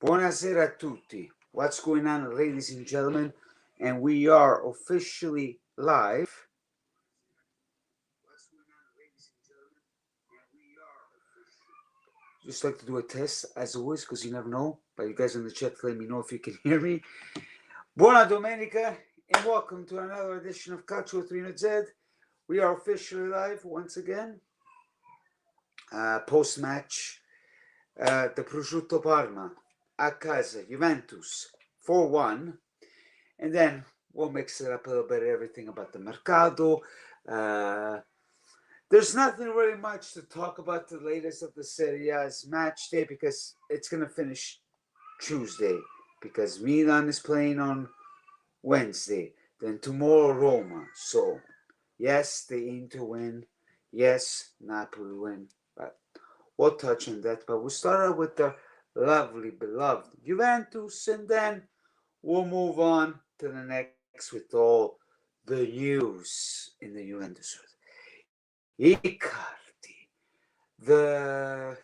Buonasera a tutti. What's going on, ladies and gentlemen? And we are officially live. Just like to do a test, as always, because you never know. But you guys in the chat, let me know if you can hear me. Buona domenica, and welcome to another edition of Calcio 300Z. We are officially live once again. Post-match, the Prosciutto Parma at Casa, Juventus 4-1. And then we'll mix it up a little bit, everything about the Mercato. There's nothing really much to talk about the latest of the Serie A's match day because it's going to finish Tuesday because Milan is playing on Wednesday. Then tomorrow Roma. So, yes, they aim to win. Yes, Napoli win. But we'll touch on that. But we'll start out with the lovely, beloved Juventus, and then we'll move on to the next with all the news in the Juventus. Icardi, the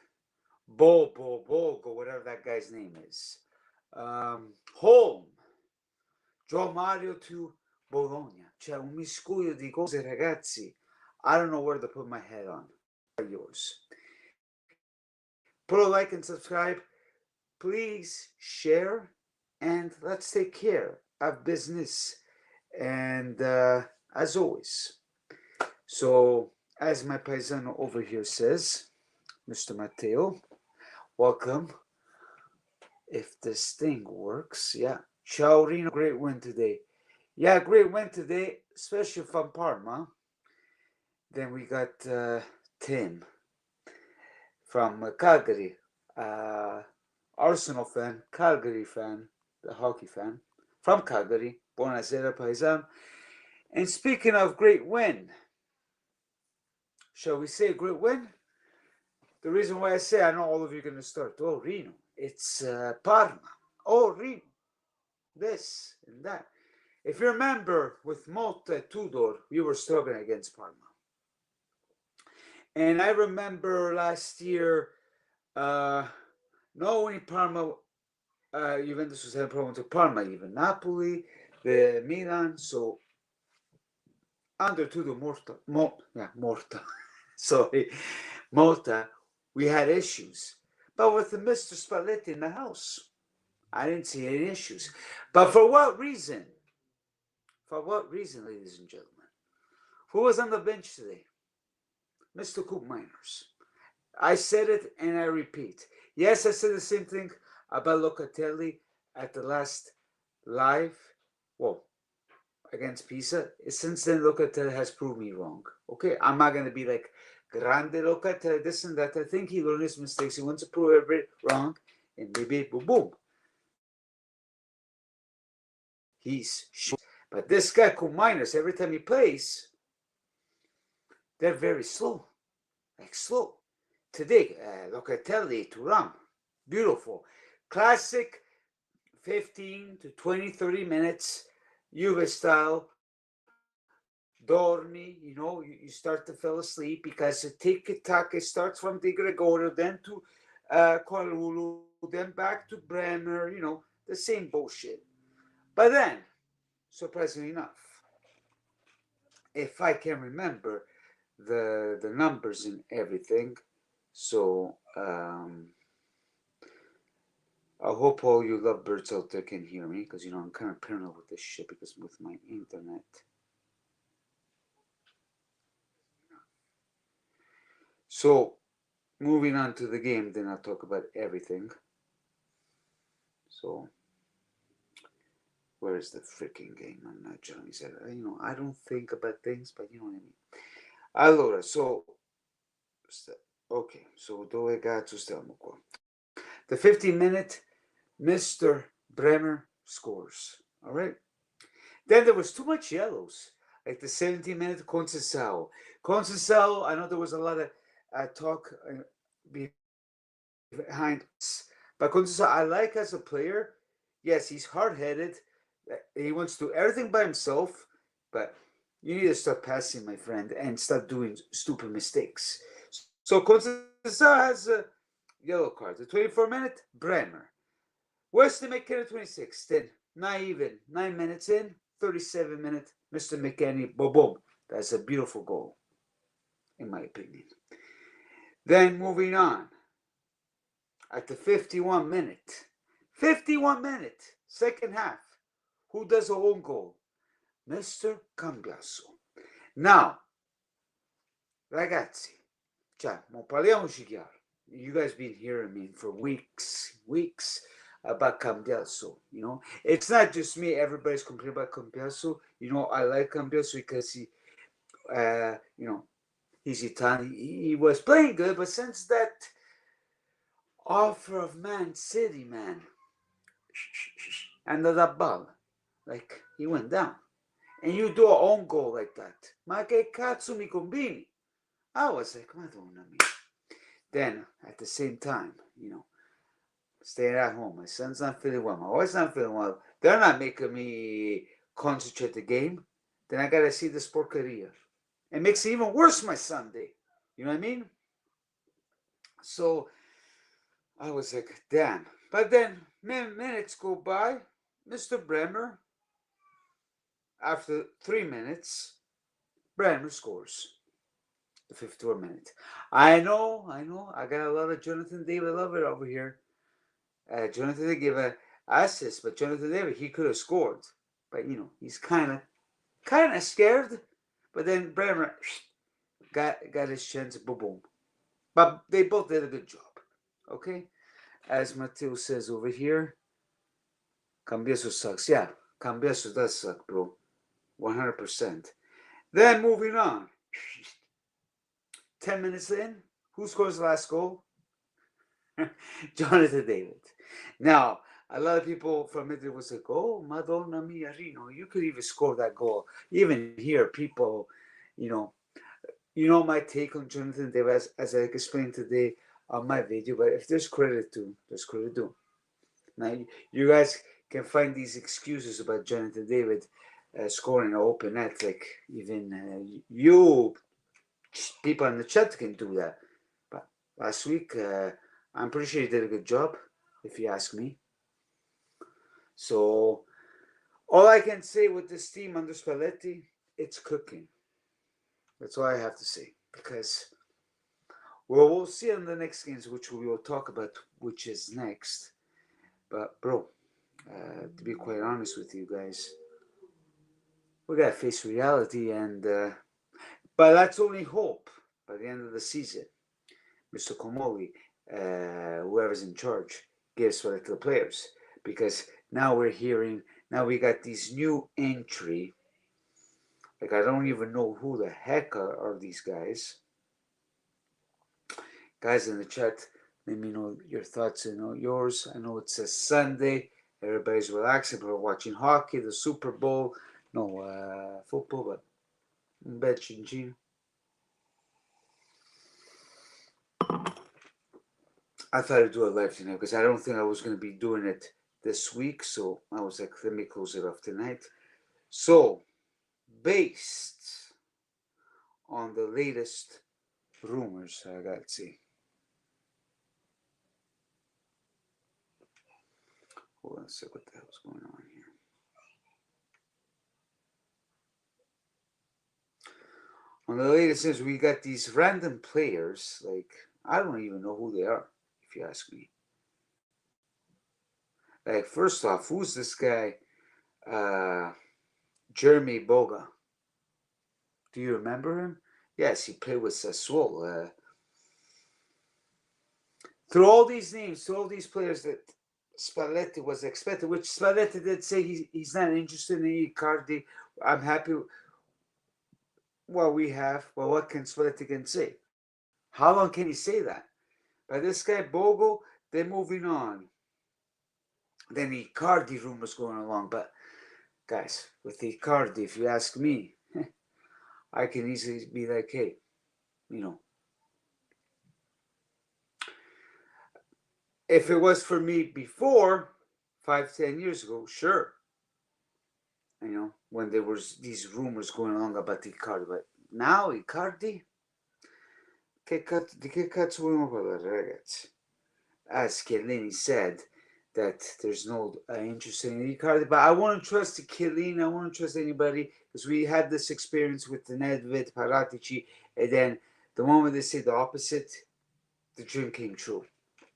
Bogo, whatever that guy's name is. Home, Joe Mario to Bologna. C'è un miscuglio di cose, ragazzi. I don't know where to put my head on. Yours. Put a like and subscribe. Please share. And let's take care of business. And as always. So, as my paesano over here says, Mr. Matteo, welcome. If this thing works, yeah. Ciao Rino, great win today. Yeah, great win today, especially from Parma. Then we got Tim from Calgary, Arsenal fan, Calgary fan, the hockey fan, from Calgary. Buonasera, paesano. And speaking of great win, shall we say a great win? The reason why I say, I know all of you are going to start, oh, Rino, it's Parma. Oh, Rino, this and that. If you remember, with Motta and Tudor, we were struggling against Parma. And I remember last year, knowing Parma, Juventus was having a problem with Parma, even Napoli, the Milan, so under Tudor Motta, sorry, Motta, we had issues. But with the Mr. Spalletti in the house, I didn't see any issues. But for what reason? For what reason, ladies and gentlemen? Who was on the bench today? Mr. Coop Miners. I said it and I repeat. Yes, I said the same thing about Locatelli at the last live. Well, against Pisa. Since then, Locatelli has proved me wrong. Okay, I'm not going to be like, grande Locatelli, this and that. I think he learned his mistakes. He wants to prove everybody wrong. And maybe, boom, boom. He's shit. But this guy, Coop Miners, every time he plays, they're very slow. Like slow. Today, Locatelli, Thuram. Beautiful. Classic 15 to 20, 30 minutes. Juve style. Dormi, you start to fall asleep because the tiki-taka starts from Di Gregorio, then to Kalulu, then back to Bremer, the same bullshit. But then, surprisingly enough, if I can remember the numbers and everything, so I hope all you lovebirds out there can hear me, because I'm kind of paranoid with this shit because with my internet. So, moving on to the game, then I'll talk about everything. So, where is the freaking game? I'm not Johnny said, I don't think about things, but you know what I mean. Allora, so, okay, so dove cazzo stiamo qua? The 15-minute Mr. Bremer scores, all right? Then there was too much yellows, like the 17-minute Conceição. Conceição, I know there was a lot of talk behind us, but Conceição, I like as a player. Yes, he's hard-headed. He wants to do everything by himself, but you need to start passing, my friend, and stop doing stupid mistakes. So Conceição has a yellow card. The 24-minute, Bremer. West Ham McKenna 26. Then 9 minutes in, 37 minutes, Mr. McKenny, boom, boom. That's a beautiful goal, in my opinion. Then moving on, at the 51 minute, second half, who does a own goal? Mr. Cambiasso. Now, ragazzi, mo parliamoci chiaro. You guys been hearing me for weeks about Cambiasso, you know. It's not just me, everybody's complaining about Cambiasso. You know, I like Cambiasso because he, you know, he's Italian. He was playing good, but since that offer of Man City, man, and the ball, like, he went down. And you do an own goal like that. Ma che cazzo mi combini? I was like, Madonna mia. Then, at the same time, you know, staying at home. My son's not feeling well. My wife's not feeling well. They're not making me concentrate the game. Then I gotta see this porqueria. It makes it even worse my Sunday. You know what I mean? So I was like, damn. But then minutes go by. Mr. Bremer, after 3 minutes, Bremer scores. The 54th minute. I know. I got a lot of Jonathan David love it over here. Jonathan David gave an assist, but Jonathan David, he could have scored. But, you know, he's kind of scared. But then Bremer got his chance, boom, boom. But they both did a good job, okay? As Matteo says over here, Cambiasso sucks. Yeah, Cambiasso does suck, bro. 100%. Then moving on. 10 minutes in, who scores the last goal? Jonathan David. Now, a lot of people from Italy was like, oh, Madonna mia, Rino, you could even score that goal. Even here, people, you know my take on Jonathan David, as I explained today on my video, but if there's credit to, there's credit to. Now, you guys can find these excuses about Jonathan David scoring an open net, like even you people in the chat can do that. But last week, I'm pretty sure he did a good job, if you ask me. So, all I can say with this team under Spalletti, it's cooking. That's all I have to say. Because, well, we'll see in the next games, which we will talk about, which is next. But, bro, to be quite honest with you guys, we got to face reality. But that's only hope by the end of the season. Mr. Comoli, whoever's in charge, gives credit to the players. Because now we're hearing, now we got these new entry. Like, I don't even know who the heck are these guys. Guys in the chat, let me know your thoughts and yours. I know it's a Sunday. Everybody's relaxing. We're watching hockey, the Super Bowl. No, football, but bet chin. I thought I'd do a live tonight because I don't think I was going to be doing it this week. So I was like, let me close it off tonight. So, based on the latest rumors, I got to see. Hold on a sec, what the hell's going on here? On the latest news, we got these random players. Like, I don't even know who they are, if you ask me. Like, first off, who's this guy? Jeremy Boga. Do you remember him? Yes, he played with Sassuolo. Through all these names, through all these players that Spalletti was expected, which Spalletti did say he's not interested in Icardi. I'm happy what we have. Well, what can Spalletti can say? How long can he say that? But this guy Bogo, they're moving on. Then Icardi rumors going along, but guys, with Icardi, if you ask me, I can easily be like, hey, you know, if it was for me before, 5-10 years ago, sure. You know, when there was these rumors going along about Icardi, but now Icardi, di che cazzo vogliamo parlare, ragazzi? As Chiellini said, that there's no interest in Icardi. But I wouldn't trust Chiellini. I wouldn't trust anybody because we had this experience with the Nedved, Paratici, and then the moment they say the opposite, the dream came true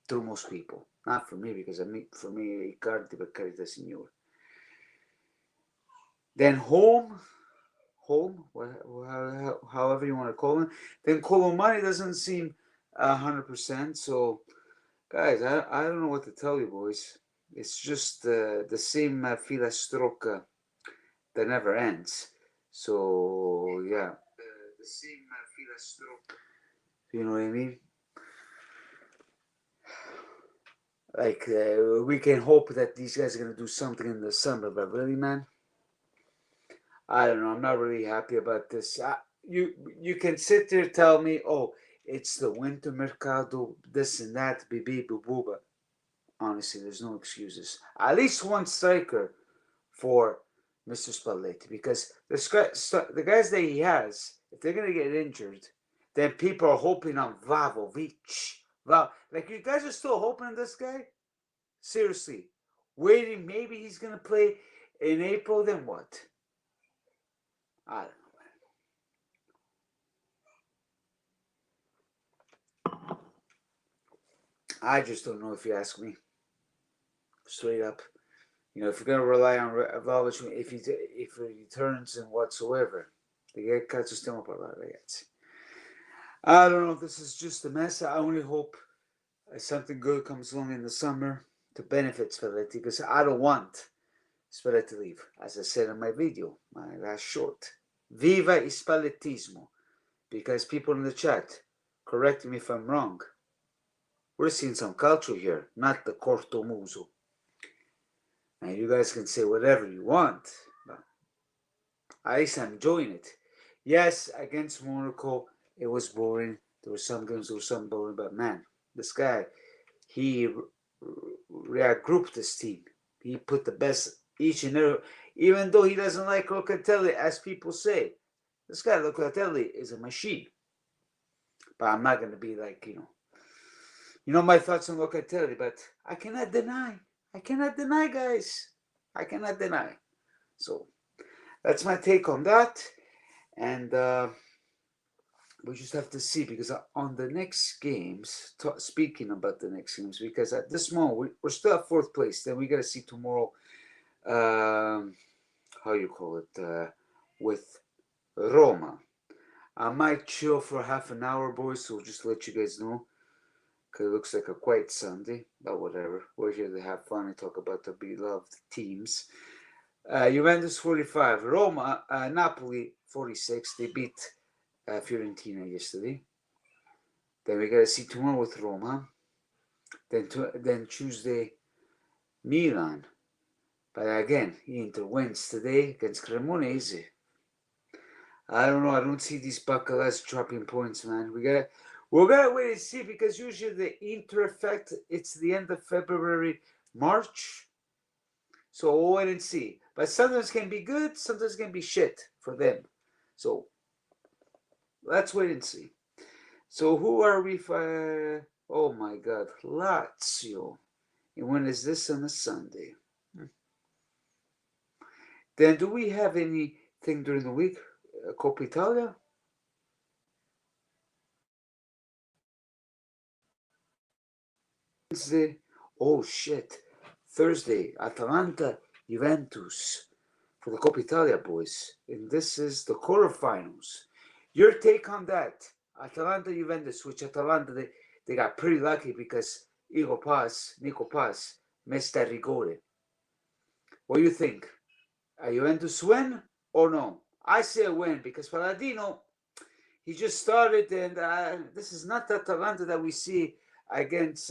through most people. Not for me, because for me, Icardi, per carità signore. Then home, however you want to call it. Then Colomani doesn't seem 100%. So, guys, I don't know what to tell you, boys. It's just the same filastrocca that never ends. So, yeah. The same filastrocca. You know what I mean? Like, we can hope that these guys are going to do something in the summer, but really, man, I don't know. I'm not really happy about this. You can sit there and tell me, oh, it's the winter mercado, this and that, bibi, boo, boo, but honestly, there's no excuses. At least one striker for Mr. Spalletti, because the guys that he has, if they're going to get injured, then people are hoping on Vlahovic. Like, you guys are still hoping on this guy? Seriously. Waiting, maybe he's going to play in April, then what? I don't know, man. I just don't know, if you ask me. Straight up. You know, if you're going to rely on Vlahovic, if he returns and whatsoever, the cazzo stiamo parlando, ragazzi. I don't know if this is just a mess. I only hope something good comes along in the summer to benefit Spalletti, because I don't want Spalletti to leave. As I said in my video, my last short. Viva il Spallettismo. Because people in the chat, correct me if I'm wrong, we're seeing some culture here, not the corto muso. And you guys can say whatever you want, but at least I'm enjoying it. Yes, against Monaco, it was boring. There were some games that were some boring, but man, this guy, he regrouped this team. He put the best each and every, even though he doesn't like Locatelli, as people say. This guy, Locatelli, is a machine. But I'm not going to be like, you know my thoughts on Locatelli, but I cannot deny, guys. I cannot deny. So that's my take on that. And we just have to see, because on the next games, speaking about the next games, because at this moment, we're still at 4th place. Then we got to see tomorrow, how you call it, with Roma. I might chill for half an hour, boys, so just to let you guys know. Because it looks like a quiet Sunday, but whatever. We're here to have fun and talk about the beloved teams. Juventus 45, Roma, Napoli 46. They beat Fiorentina yesterday. Then we got to see tomorrow with Roma. Then Tuesday, Milan. But again, Inter wins today against Cremonese. I don't know. I don't see these Bacalás dropping points, man. We're gonna wait and see, because usually the Inter effect, it's the end of February, March. So we'll wait and see. But sometimes can be good, sometimes can be shit for them. So let's wait and see. So who are we for? Oh my God, Lazio. And when is this on a Sunday? Then do we have anything during the week? Coppa Italia? Wednesday. Oh shit. Thursday, Atalanta, Juventus for the Coppa Italia, boys. And this is the quarterfinals. Your take on that? Atalanta, Juventus, which Atalanta, they got pretty lucky because Nico Paz missed that rigore. What do you think? A Juventus win or no? I say a win, because Palladino, he just started, and this is not the Atalanta that we see against,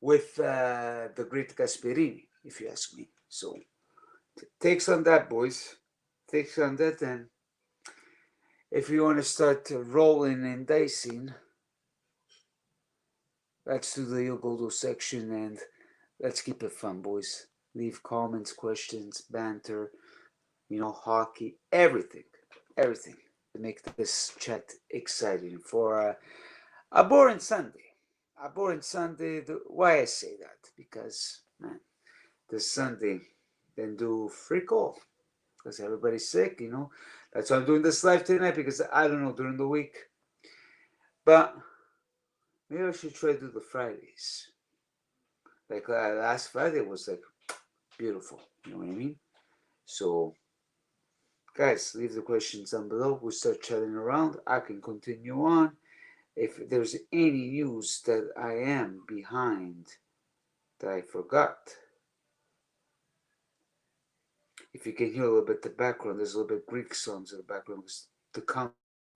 with the great Gasperini, if you ask me. So, takes on that, boys. Takes on that, and if you want to start rolling and dicing, let's do the Yogoldo section, and let's keep it fun, boys. Leave comments, questions, banter, hockey, everything to make this chat exciting for a boring Sunday. a boring Sunday. Why I say that? Because, man, this Sunday, then do freak off. Because everybody's sick, you know. That's why I'm doing this live tonight, because I don't know during the week. But maybe I should try to do the Fridays. Like last Friday was like beautiful. You know what I mean? So, guys, leave the questions down below. We'll start chatting around. I can continue on. If there's any news that I am behind that I forgot, if you can hear a little bit the background, there's a little bit Greek songs in the background to calm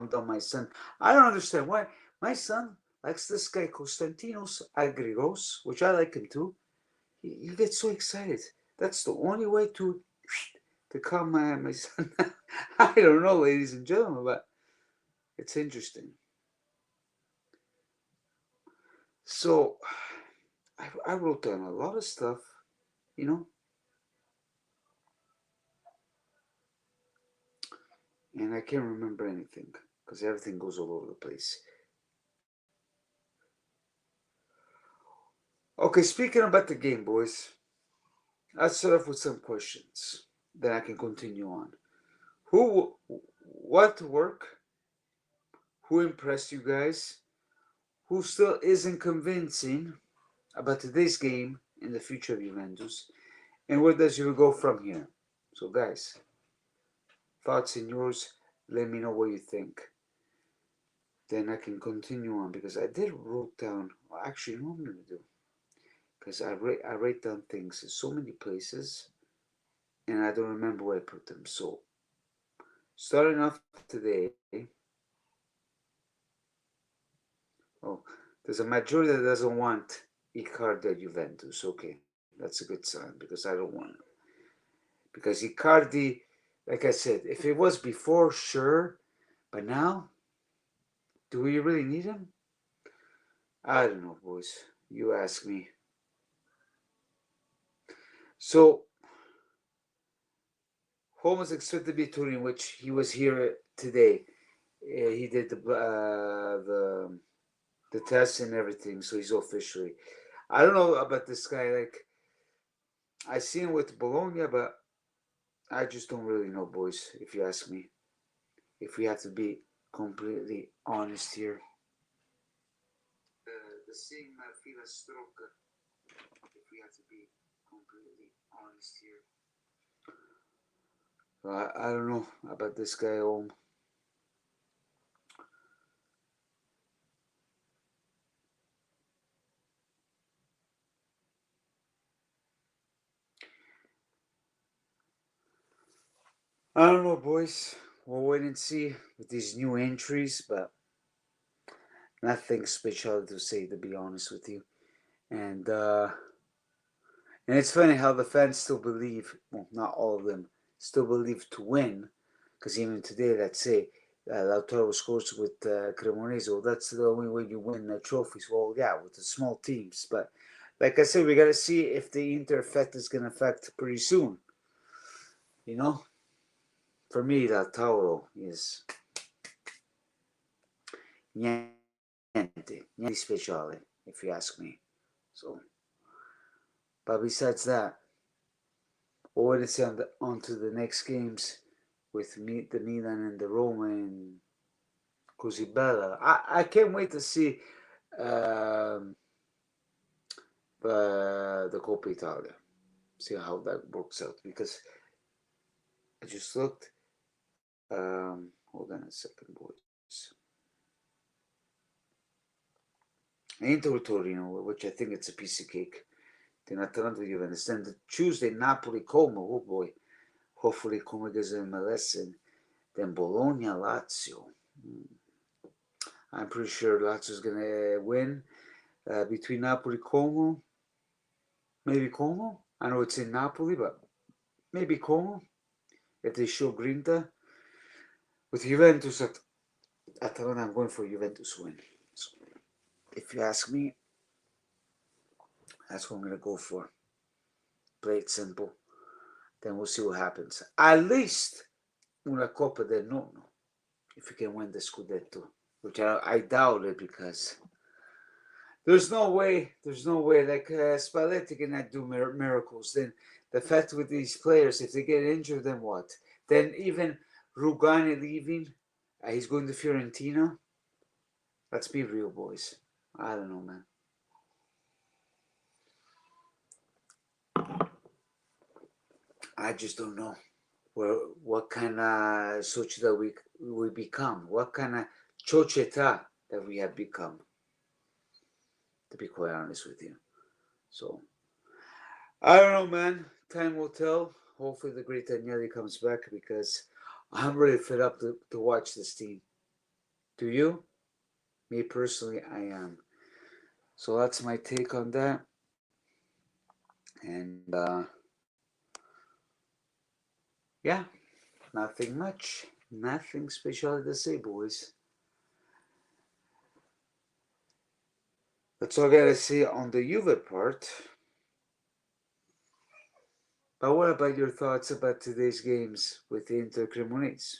down my son. I don't understand why my son likes this guy Konstantinos Agrigos, which I like him too. He gets so excited. That's the only way to calm my son. I don't know, ladies and gentlemen, but it's interesting. So I wrote down a lot of stuff, you know, and I can't remember anything because everything goes all over the place. Okay, speaking about the game, boys, let's start off with some questions. Then I can continue on. What work? Who impressed you guys? Who still isn't convincing about today's game and the future of Juventus? And where does you go from here? So, guys, thoughts in yours. Let me know what you think. Then I can continue on because I did wrote down. Well, actually, you know what I'm gonna do? Because I write down things in so many places, and I don't remember where I put them. So, starting off today. Oh, there's a majority that doesn't want Icardi at Juventus. Okay, that's a good sign because I don't want him. Because Icardi, like I said, if it was before, sure, but now, do we really need him? I don't know, boys. You ask me. So, Home was expected to be a tournament, which he was here today. He did the tests and everything, so he's officially. I don't know about this guy. Like, I see him with Bologna, but I just don't really know, boys, if you ask me. If we have to be completely honest here. The same fila stroke, if we have to be completely honest here. I don't know about this guy home. I don't know, boys. We'll wait and see with these new entries, but nothing special to say, to be honest with you. And it's funny how the fans still believe, well, not all of them, still believe to win. Because even today, let's say, Lautaro scores with Cremonese. Well, that's the only way you win trophies. Well, yeah, with the small teams. But like I said, we got to see if the Inter effect is going to affect pretty soon. You know? For me, Lautaro is niente speciale, if you ask me. So, but besides that, we'll wait and see on to the next games with the Milan and the Roma and Così Bella. I can't wait to see the Coppa Italia. See how that works out because I just looked. Hold on a second, boys. Inter Torino, which I think it's a piece of cake. Then Atalanta Juventus. Then the Tuesday, Napoli Como. Oh boy. Hopefully Como gives them a lesson. Then Bologna Lazio. I'm pretty sure Lazio's gonna win. Between Napoli Como. Maybe Como. I know it's in Napoli, but maybe Como. If they show Grinta. With Juventus at Atalanta, I'm going for Juventus win. So, if you ask me, that's what I'm going to go for. Play it simple. Then we'll see what happens. At least una Coppa del Nonno. If you can win the Scudetto. Which I doubt it because There's no way. Like Spalletti cannot do miracles. Then the fact with these players, if they get injured, then what? Then even Rugani leaving, he's going to Fiorentina. Let's be real, boys. I don't know, man. I just don't know what kind of società we become, what kind of società that we have become, to be quite honest with you. So, I don't know, man. Time will tell. Hopefully the great Agnelli comes back because I'm really fed up to watch this team. Do you? Me personally, I am. So that's my take on that. And yeah, nothing much. Nothing special to say, boys. That's all I gotta say on the Juve part. But what about your thoughts about today's games with the Inter Cremonese?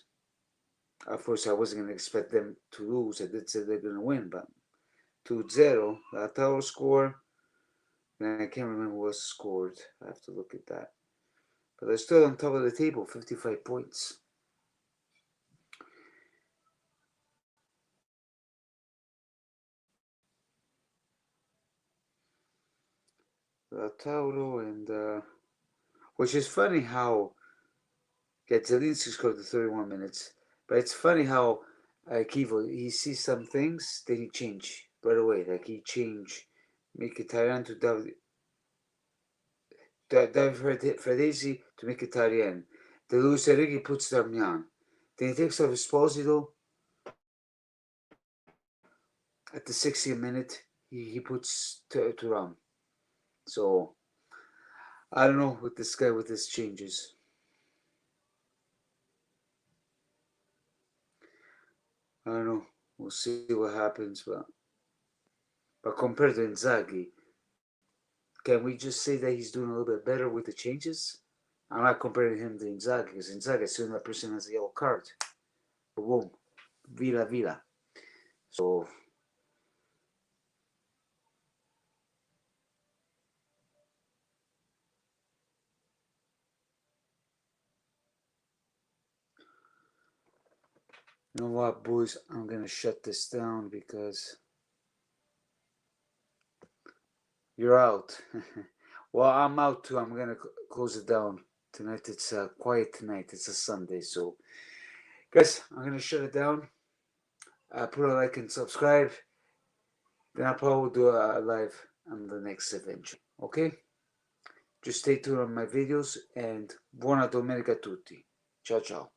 Of course, I wasn't gonna expect them to lose. I did say they're gonna win, but 2-0, that total score. And I can't remember what was scored. I have to look at that. But they're still on top of the table, 55 points. Lautaro and which is funny how Zelinski scored the 31 minutes. But it's funny how Kivo, he sees some things, then he change right away. Like he change Mkhitaryan to David Fradesi to Mkhitaryan. Then Luis Enrique puts Darmian. Then he takes off Esposito at the 60th minute. He puts Thuram. So I don't know with this guy with his changes. I don't know. We'll see what happens, but compared to Inzaghi, can we just say that he's doing a little bit better with the changes? I'm not comparing him to Inzaghi because Inzaghi is still that person has a yellow card. Boom, Vila. So you know what, boys? I'm gonna shut this down because you're out. Well, I'm out too. I'm gonna close it down tonight. It's a quiet tonight. It's a Sunday, so guys, I'm gonna shut it down. Put a like and subscribe. Then I'll probably do a live on the next adventure. Okay? Just stay tuned on my videos and buona domenica a tutti. Ciao ciao.